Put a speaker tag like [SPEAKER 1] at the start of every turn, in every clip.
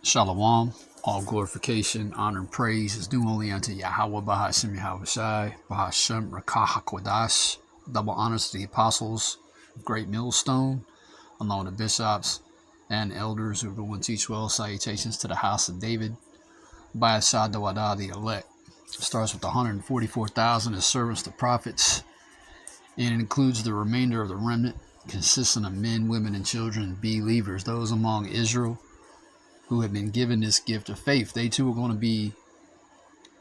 [SPEAKER 1] Shalom. All glorification, honor, and praise is due only unto Yahweh Bahashem Yahweh Shai, Bahashem Rakah HaKodash. Double honors to the apostles of Great Millstone, along with the bishops and elders who rule and teach well. Salutations to the house of David, by Asad Dawada, the elect. It starts with 144,000 as servants to prophets, and it includes the remainder of the remnant, consisting of men, women, and children, believers, those among Israel who have been given this gift of faith. They too are going to be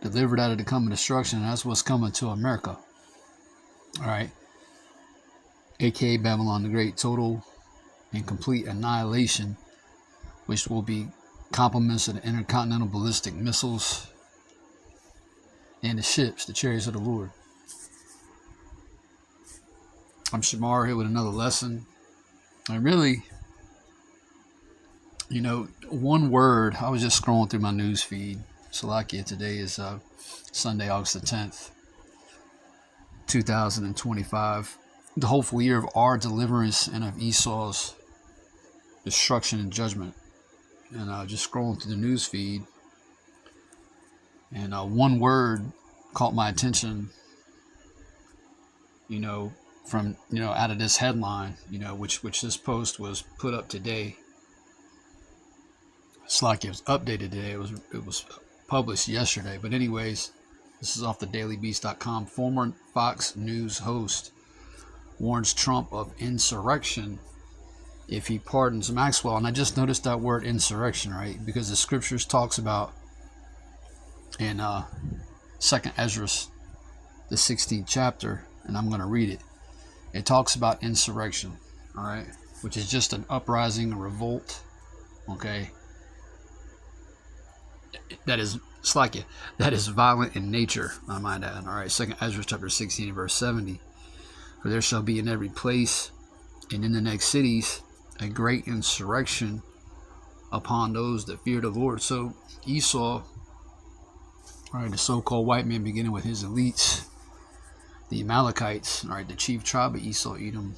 [SPEAKER 1] delivered out of the coming destruction, and that's what's coming to America. All right. AKA Babylon the Great, total and complete annihilation, which will be complements of the intercontinental ballistic missiles and the ships, the chariots of the Lord. I'm Shamar here with another lesson. And really, one word, I was just scrolling through my news feed. Salakia, today is Sunday, August the 10th, 2025. The hopeful year of our deliverance and of Esau's destruction and judgment. And just scrolling through the news feed. And one word caught my attention, from, out of this headline, which this post was put up today. It's like it was updated today. It was published yesterday. But anyways, this is off the dailybeast.com. Former Fox News host warns Trump of insurrection if he pardons Maxwell. And I just noticed that word insurrection, right? Because the scriptures talks about in 2nd Ezra, the 16th chapter, and I'm going to read it. It talks about insurrection, all right, which is just an uprising, a revolt, okay? That is violent in nature, I might add. All right, 2nd Ezra chapter 16 verse 70. For there shall be in every place and in the next cities a great insurrection upon those that fear the Lord. So Esau, all right, the so-called white man, beginning with his elites, the Amalekites, all right, the chief tribe of Esau, Edom,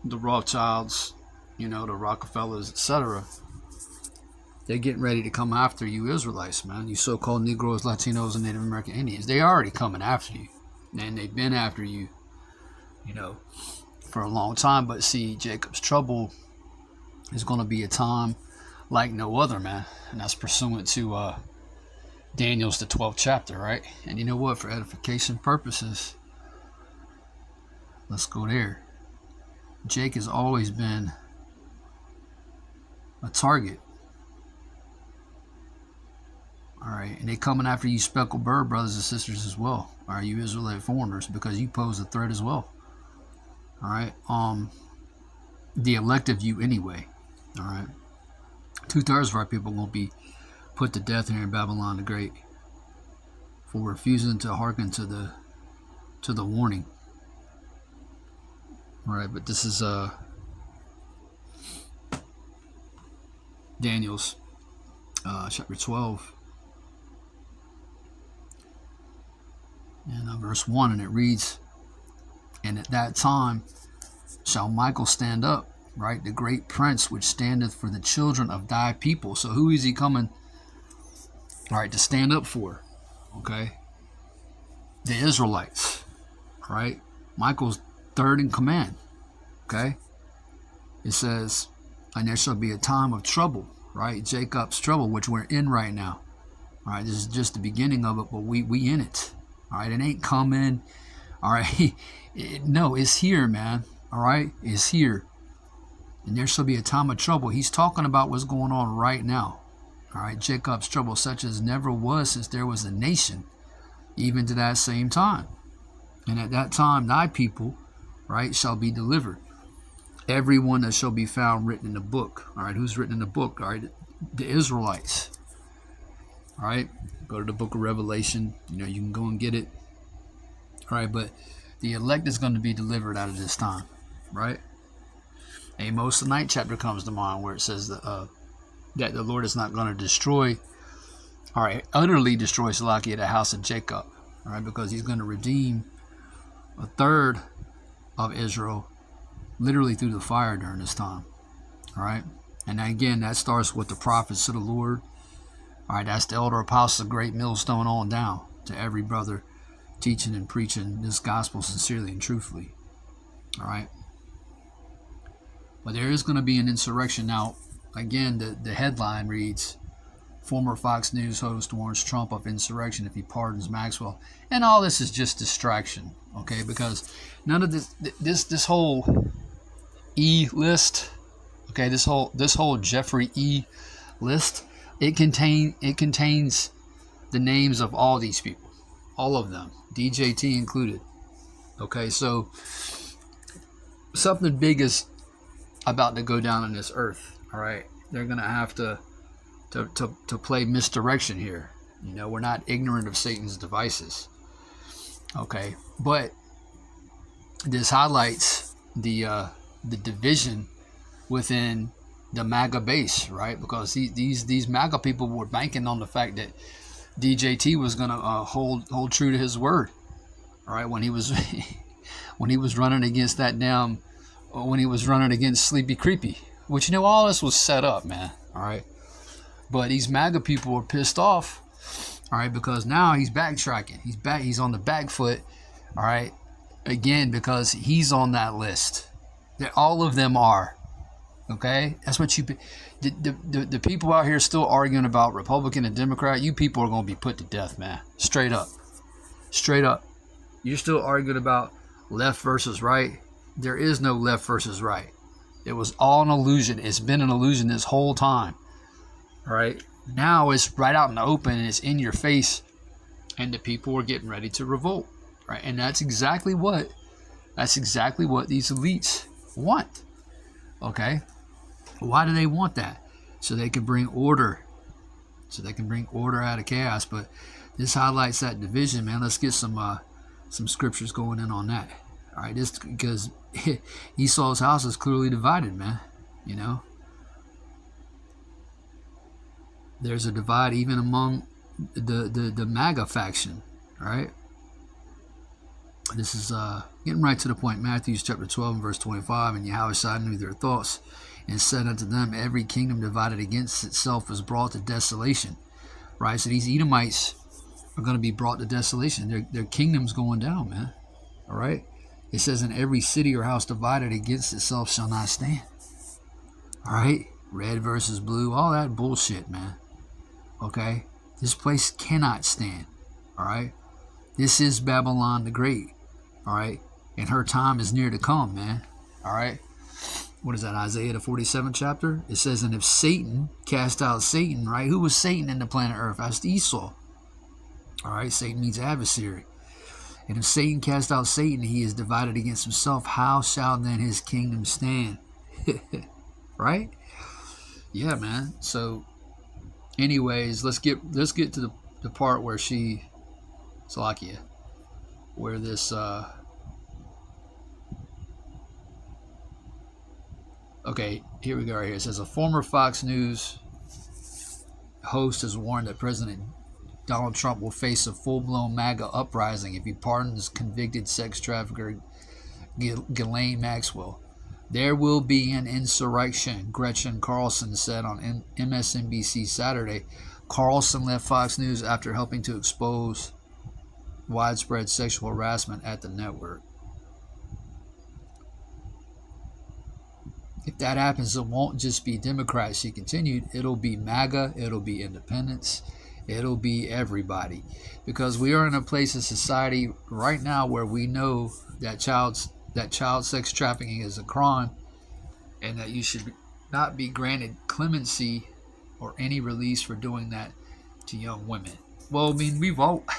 [SPEAKER 1] the Rothschilds, the Rockefellers, etc. They're getting ready to come after you Israelites, man. You so-called Negroes, Latinos, and Native American Indians. They already coming after you. And they've been after you, for a long time. But see, Jacob's trouble is going to be a time like no other, man. And that's pursuant to Daniel's the 12th chapter, right? And you know what? For edification purposes, let's go there. Jake has always been a target. All right, and they coming after you speckled bird brothers and sisters as well. All right, you Israelite foreigners, because you pose a threat as well. All right, the elect of you anyway. All right, 2/3 of our people will be put to death here in Babylon the Great for refusing to hearken to the warning. All right, but this is Daniel's chapter 12. And verse 1, and it reads, and at that time shall Michael stand up, right, the great prince which standeth for the children of thy people. So who is he coming, all right, to stand up for? Okay, the Israelites, right? Michael's third in command. Okay, it says, and there shall be a time of trouble, right? Jacob's trouble, which we're in right now. All right, this is just the beginning of it, but we in it. All right, it ain't coming. All right, no, it's here, man. All right, it's here. And there shall be a time of trouble. He's talking about what's going on right now. All right, Jacob's trouble, such as never was since there was a nation, even to that same time. And at that time, thy people, right, shall be delivered. Everyone that shall be found written in the book. All right, who's written in the book? All right, the Israelites. All right, go to the book of Revelation. You can go and get it. All right, but the elect is going to be delivered out of this time, right? Amos, the 9th chapter comes to mind, where it says that the Lord is not going to destroy, all right, utterly destroy Salakia, the house of Jacob, all right, because he's going to redeem 1/3 of Israel literally through the fire during this time, all right? And again, that starts with the prophets of the Lord. All right, that's the elder apostles, the great millstone on down to every brother teaching and preaching this gospel sincerely and truthfully. All right. But there is going to be an insurrection. Now, again, the headline reads, former Fox News host warns Trump of insurrection if he pardons Maxwell. And all this is just distraction, okay? Because none of this whole E list, okay, this whole Jeffrey E list, it contains the names of all these people, all of them, DJT included. Okay, so something big is about to go down on this earth. All right, they're gonna have to play misdirection here. You know, we're not ignorant of Satan's devices. Okay, but this highlights the division within the MAGA base, right? Because these MAGA people were banking on the fact that DJT was gonna hold true to his word. All right, when he was when he was running against Sleepy Creepy, which, you know, all this was set up, man. All right, but these MAGA people were pissed off. All right, because now he's backtracking. He's on the back foot. All right, again, because he's on that list. All of them are. Okay, that's what the people out here still arguing about Republican and Democrat. You people are going to be put to death, man. Straight up. You're still arguing about left versus right. There is no left versus right. It was all an illusion. It's been an illusion this whole time. All right, now it's right out in the open and it's in your face, and the people are getting ready to revolt. Right, and that's exactly what these elites want. Okay. Why do they want that? So they can bring order. Out of chaos. But this highlights that division, man. Let's get some scriptures going in on that. All right, this because Esau's house is clearly divided, man. You know, there's a divide even among the MAGA faction. All right. This is getting right to the point. Matthew chapter 12 and verse 25. And Yahweh knew their thoughts, and said unto them, every kingdom divided against itself is brought to desolation. Right? So these Edomites are going to be brought to desolation. Their kingdom's going down, man. All right? It says, in every city or house divided against itself shall not stand. All right? Red versus blue, all that bullshit, man. Okay? This place cannot stand. All right? This is Babylon the Great. All right? And her time is near to come, man. All right? What is that, Isaiah the 47th chapter? It says, and if Satan cast out Satan, right? Who was Satan in the planet Earth? That's Esau. All right, Satan means adversary. And if Satan cast out Satan, he is divided against himself. How shall then his kingdom stand? Right? Yeah, man. So, anyways, let's get to the part where Salakia, where this okay, here we go right here. It says, a former Fox News host has warned that President Donald Trump will face a full-blown MAGA uprising if he pardons convicted sex trafficker Ghislaine Maxwell. There will be an insurrection, Gretchen Carlson said on MSNBC Saturday. Carlson left Fox News after helping to expose widespread sexual harassment at the network. If that happens, it won't just be Democrats, she continued. It'll be MAGA, it'll be independents, it'll be everybody. Because we are in a place of society right now where we know that child sex trafficking is a crime, and that you should not be granted clemency or any release for doing that to young women. Well, I mean, we've always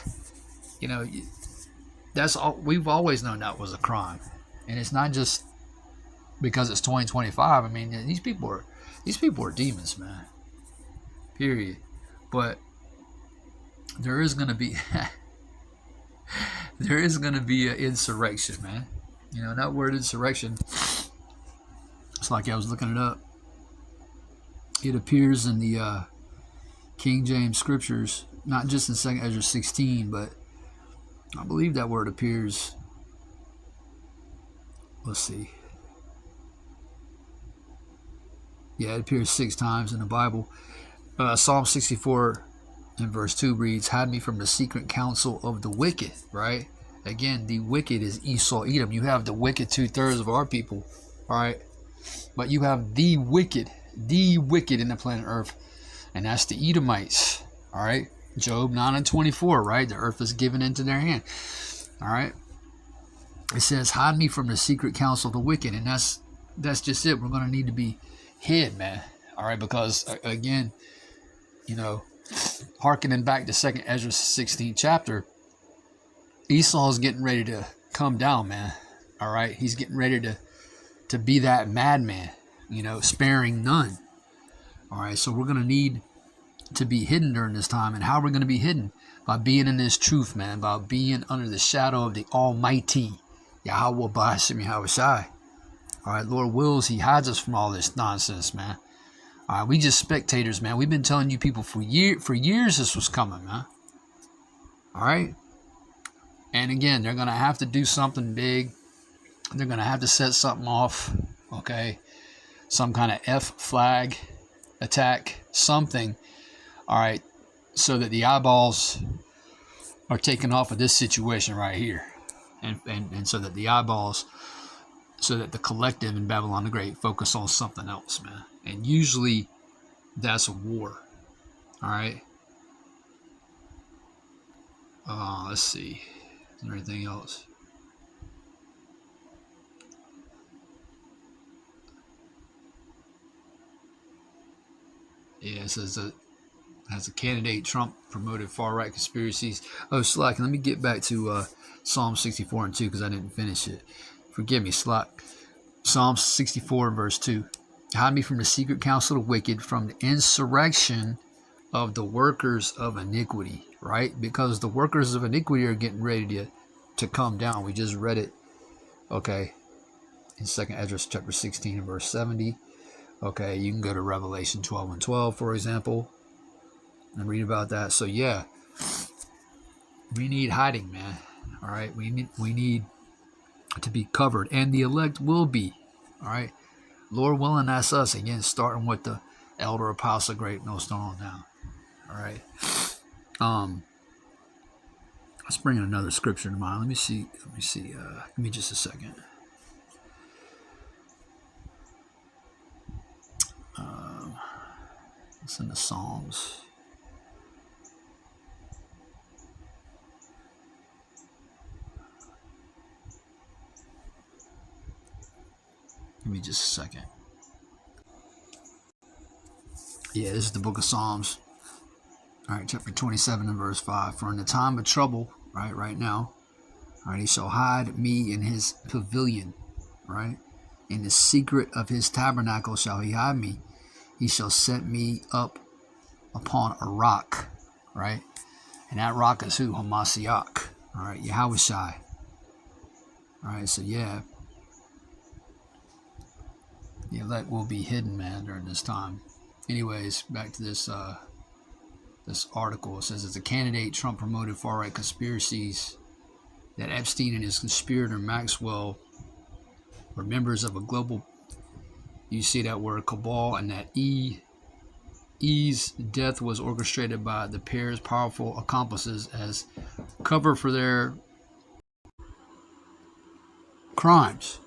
[SPEAKER 1] known that was a crime, and it's not just because it's 2025. I mean, these people are demons, man. Period. But there is gonna be an insurrection, man. You know, that word insurrection, it's like I was looking it up. It appears in the King James scriptures, not just in 2 Ezra 16, but I believe that word appears, let's see, Yeah, it appears 6 times in the Bible. Psalm 64 and verse 2 reads, hide me from the secret counsel of the wicked, right? Again, the wicked is Esau, Edom. You have the wicked 2/3 of our people, all right? But you have the wicked in the planet Earth, and that's the Edomites, all right? Job 9:24, right? The earth is given into their hand, all right? It says, hide me from the secret counsel of the wicked, and that's just it. We're going to need to be hid, man, all right? Because, again, you know, hearkening back to 2nd Ezra 16th chapter, Esau's getting ready to come down, man, all right? He's getting ready to be that madman, you know, sparing none, all right? So we're going to need to be hidden during this time. And how we're going to be hidden? By being in this truth, man, by being under the shadow of the Almighty Yahweh Ba'ashem Yahweh Shai. All right, Lord wills He hides us from all this nonsense, man. All right, we just spectators, man. We've been telling you people for years this was coming, man. All right, and again, they're going to have to do something big. They're going to have to set something off, okay? Some kind of F flag attack, something. All right, so that the eyeballs are taken off of this situation right here, and so that the eyeballs, so that the collective in Babylon the Great focus on something else, man. And usually that's a war. All right. Let's see. Is there anything else? Yeah, it says that as a candidate, Trump promoted far-right conspiracies. Oh, Slack, let me get back to Psalm 64 and 2 because I didn't finish it. Forgive me, Slack. Psalm 64 and verse 2. Hide me from the secret counsel of the wicked, from the insurrection of the workers of iniquity, right? Because the workers of iniquity are getting ready to come down. We just read it, okay, in 2nd Ezra chapter 16 and verse 70. Okay, you can go to Revelation 12 and 12, for example, and read about that. So yeah, we need hiding, man. All right, we need to be covered, and the elect will be. All right, Lord willing, that's us again, starting with the elder apostle, great millstone on down. All right. Let's bring in another scripture to mind. Let me see. Give me just a second. It's in the Psalms. Give me just a second. Yeah, this is the book of Psalms. All right, chapter 27 and verse 5. For in the time of trouble, right now, all right, He shall hide me in His pavilion, right? In the secret of His tabernacle shall He hide me. He shall set me up upon a rock, right? And that rock is who? Hamashiach, all right? Yahweh Shai. All right, so yeah, the elect will be hidden, man, during this time. Anyways, back to this this article. It says, as a candidate, Trump promoted far-right conspiracies that Epstein and his conspirator Maxwell were members of a global, you see that word, cabal, and that E's death was orchestrated by the pair's powerful accomplices as cover for their crimes.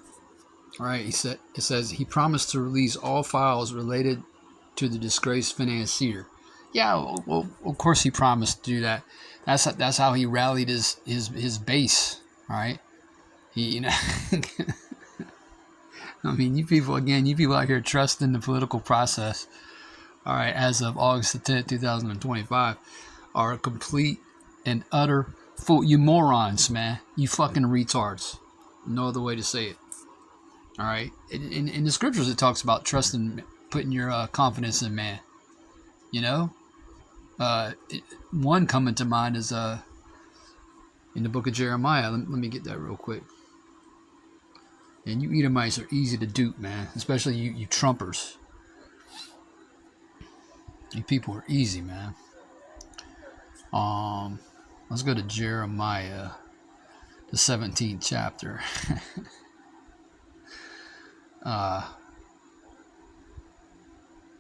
[SPEAKER 1] All right, it says he promised to release all files related to the disgraced financier. Yeah, well, of course he promised to do that. That's how he rallied his base. All right, you know. I mean, you people out here trusting the political process. All right, as of August the 10th, 2025, are complete and utter fool. You morons, man. You fucking retards. No other way to say it. All right. In the scriptures, it talks about trusting, putting your confidence in man. You know, one coming to mind is in the book of Jeremiah. Let me get that real quick. And you Edomites are easy to dupe, man. Especially you Trumpers. You people are easy, man. Let's go to Jeremiah, the 17th chapter.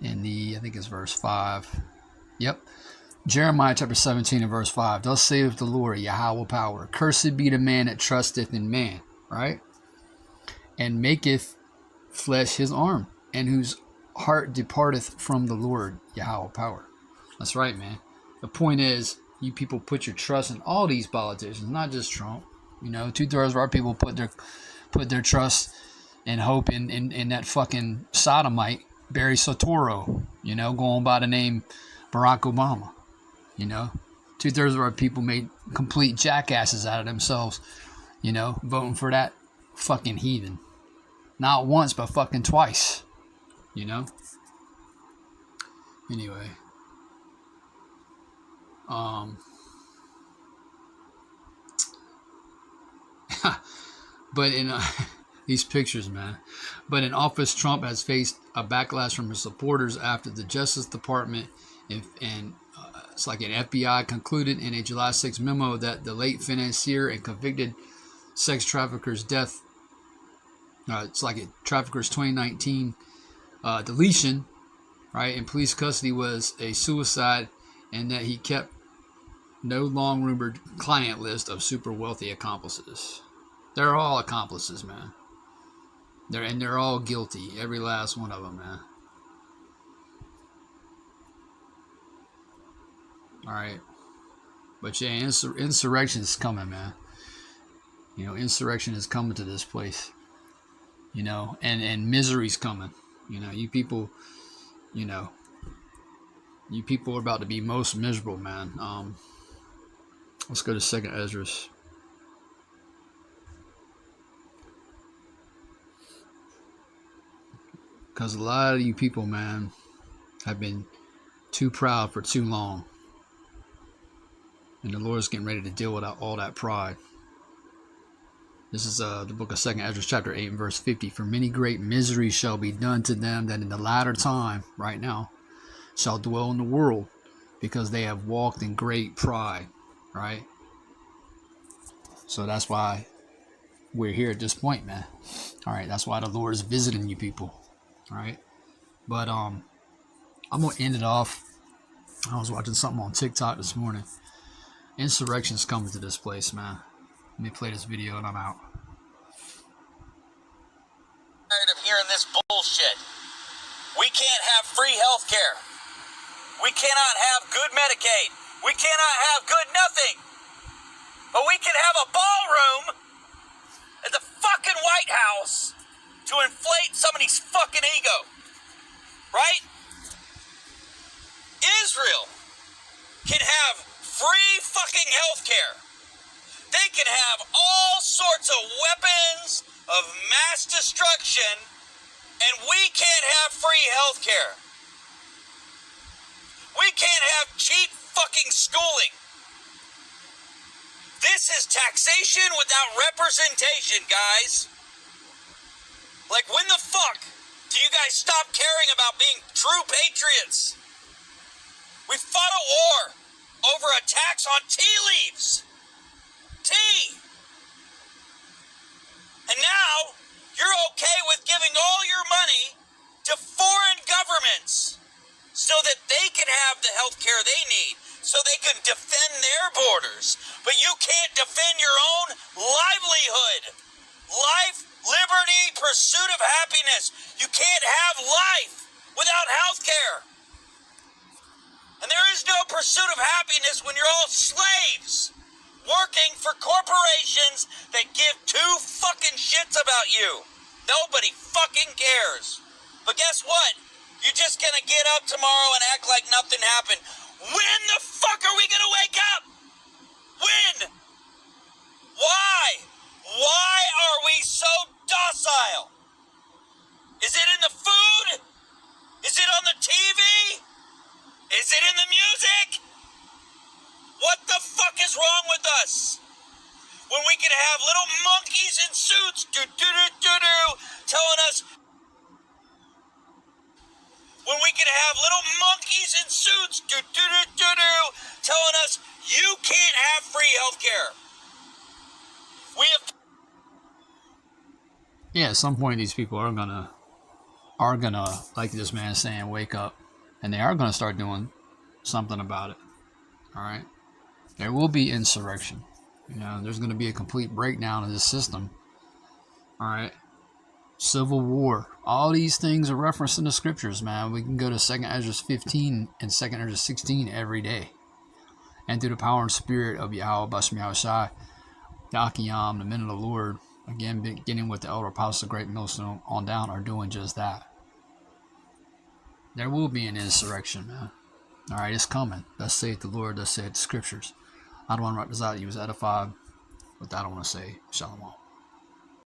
[SPEAKER 1] in the, I think it's verse 5. Yep. Jeremiah chapter 17 and verse 5. Thus saith the Lord, Yahweh power. Cursed be the man that trusteth in man, right? And maketh flesh his arm, and whose heart departeth from the Lord, Yahweh power. That's right, man. The point is, you people put your trust in all these politicians, not just Trump. You know, 2/3 of our people put their trust and hope in that fucking sodomite, Barry Soetoro, you know, going by the name Barack Obama. You know, 2/3 of our people made complete jackasses out of themselves, you know, voting for that fucking heathen. Not once, but fucking twice, you know? Anyway. But in these pictures, man. But in office, Trump has faced a backlash from his supporters after the Justice Department and it's like an FBI concluded in a July 6 memo that the late financier and convicted sex trafficker's death, it's like a trafficker's 2019 deletion, right, in police custody was a suicide, and that he kept no long rumored client list of super wealthy accomplices. They're all accomplices, man. They're all guilty, every last one of them, man. All right, but yeah, insurrection is coming, man. You know, insurrection is coming to this place. You know, and misery's coming. You know, you people, you know, you people are about to be most miserable, man. Let's go to 2nd Esdras. Because a lot of you people, man, have been too proud for too long. And the Lord's getting ready to deal with all that pride. This is the book of 2nd Esdras chapter 8 and verse 50. For many great miseries shall be done to them that in the latter time, right now, shall dwell in the world, because they have walked in great pride, right? So that's why we're here at this point, man. All right, that's why the Lord is visiting you people. All right, but I'm gonna end it off. I was watching something on TikTok this morning. Insurrection's coming to this place, man. Let me play this video and I'm out.
[SPEAKER 2] Tired of hearing this bullshit. We can't have free health care. We cannot have good Medicaid. We cannot have good nothing. But we can have a ballroom at the fucking White House to inflate somebody's fucking ego. Right? Israel can have free fucking health care. They can have all sorts of weapons of mass destruction, and we can't have free health care. We can't have cheap fucking schooling. This is taxation without representation, guys. Like, when the fuck do you guys stop caring about being true patriots? We fought a war over a tax on tea leaves. Tea. And now, you're okay with giving all your money to foreign governments so that they can have the health care they need, so they can defend their borders. But you can't defend your own livelihood. Life, liberty, pursuit of happiness. You can't have life without health care. And there is no pursuit of happiness when you're all slaves, working for corporations that give two fucking shits about you. Nobody fucking cares. But guess what? You're just gonna get up tomorrow and act like nothing happened. When the fuck are we gonna wake up? When? Why? Why are we so docile? Is it in the food? Is it on the TV? Is it in the music? What the fuck is wrong with us? When we can have little monkeys in suits telling us. When we can have little monkeys in suits telling us you can't have free health care. We have.
[SPEAKER 1] Yeah, at some point these people are gonna are gonna, like this man is saying, wake up, and they are gonna start doing something about it. All right, there will be insurrection. There's gonna be a complete breakdown of this system. All right, civil war. All these things are referenced in the scriptures, man. We can go to 2nd Ezra 15 and 2nd Ezra 16 every day. And through the power and spirit of Yahweh, Bashem Yahushai, Yakiyam, the men of the Lord, again, beginning with the elder apostles, the great millstone on down, are doing just that. There will be an insurrection, man. All right, it's coming. Thus saith the Lord, thus saith the scriptures. I don't want to write this out. You was edified. With that, I want to say shalom.